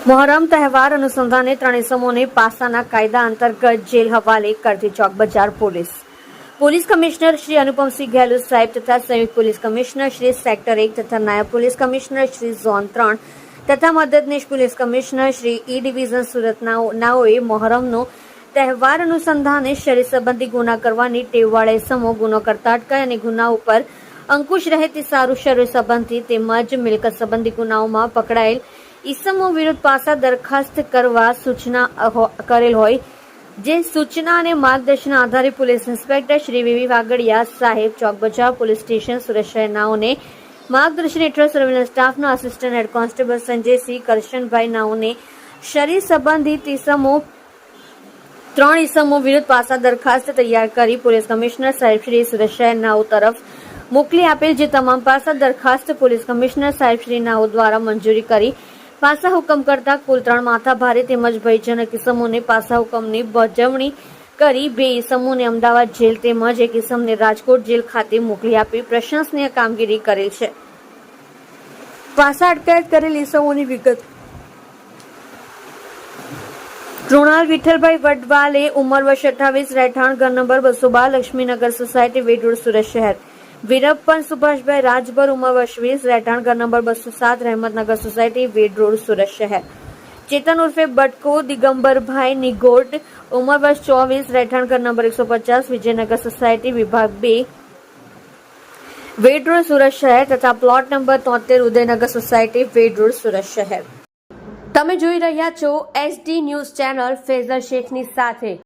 મોહરમ તહેવાર અનુસંધાને ત્રણેય ઇસમોને પાસાના કાયદા અંતર્ગત જેલ હવાલે કરતી ચોક બજાર પોલીસ કમિશનર શ્રી અનુપમસિંહ ગેહલોત સાહેબ તથા સંયુક્ત પોલીસ કમિશનર શ્રી સેક્ટર 1 તથા નાયબ પોલીસ કમિશનર શ્રી ઝોન 3 તથા મદદનીશ police commissioner Shri E division સુરતનાઓએ મોહરમનો તહેવાર અનુસંધાને શરીર સંબંધી ગુના કરવાની ટેવવાળા ઇસમો ગુનો કરતા અટકાય અને ગુના ઉપર અંકુશ રહે તે સારું શરીર સંબંધી તેમજ મિલકત સંબંધી ગુનાઓમાં પકડાયેલ ઇસમો વિરુદ્ધ પાસા દરખાસ્ત કરવા સૂચના કરેલ હોય જે સૂચના અને માર્ગદર્શનના આધારે police inspector Shri VV Vagadia સાહેબ ચોક બજાર પોલીસ સ્ટેશન સુરત શહેરનાઓને માર્ગદર્શન હેઠળ સર્વેલન્સ સ્ટાફના assistant head constable Sanjaysinh Karshanbhai નાઓને શરીર સંબંધિત ત્રણ ઇસમો વિરુદ્ધ પાસા દરખાસ્ત તૈયાર કરી પોલીસ કમિશનર સાહેબ શ્રી સુરત શહેરનાઓ તરફ મોકલી આપેલ જે તમામ પાસા દરખાસ્ત પોલીસ કમિશનર સાહેબ શ્રી નાઓ દ્વારા મંજૂરી કરી પાસા હુકમ કરતા કુલ 3 માથાભારે તેમજ ભયજનક ઇસમોને પાસા હુકમની બજવણી કરી 2 ઇસમોને અમદાવાદ જેલ તેમજ 1 ઇસમને રાજકોટ જેલ ખાતે મોકલી આપી પ્રશંસનીય કામગીરી કરેલ છે. પાસા અટકાયત કરેલ ઇસમોની વિગત. કૃણાલ વિઠ્ઠલભાઈ વડવાલે ઉંમર વર્ષ 28 રહેઠાણ ઘર નંબર 212 લક્ષ્મીનગર સોસાયટી વેડ રોડ સુરત શહેર. વીરપ્પન સુભાષભાઈ રાજભર ઉંમર વર્ષ 20 રહેઠાણ ઘર નંબર 207 રહેમતનગર સોસાયટી વેડ રોડ સુરત શહેર. ચેતન ઉર્ફે બટકો દિગંબરભાઈ નિગોડ ઉંમર વર્ષ 24 રહેઠાણ ઘર નંબર 150 વિજયનગર સોસાયટી વિભાગ 2 વેડ રોડ સુરત શહેર તથા પ્લોટ નંબર 73 ઉદયનગર સોસાયટી વેડ રોડ સુરત શહેર. તમે જોઈ રહ્યા છો SD ન્યૂઝ ચેનલ ફેઝલ શેખની સાથે.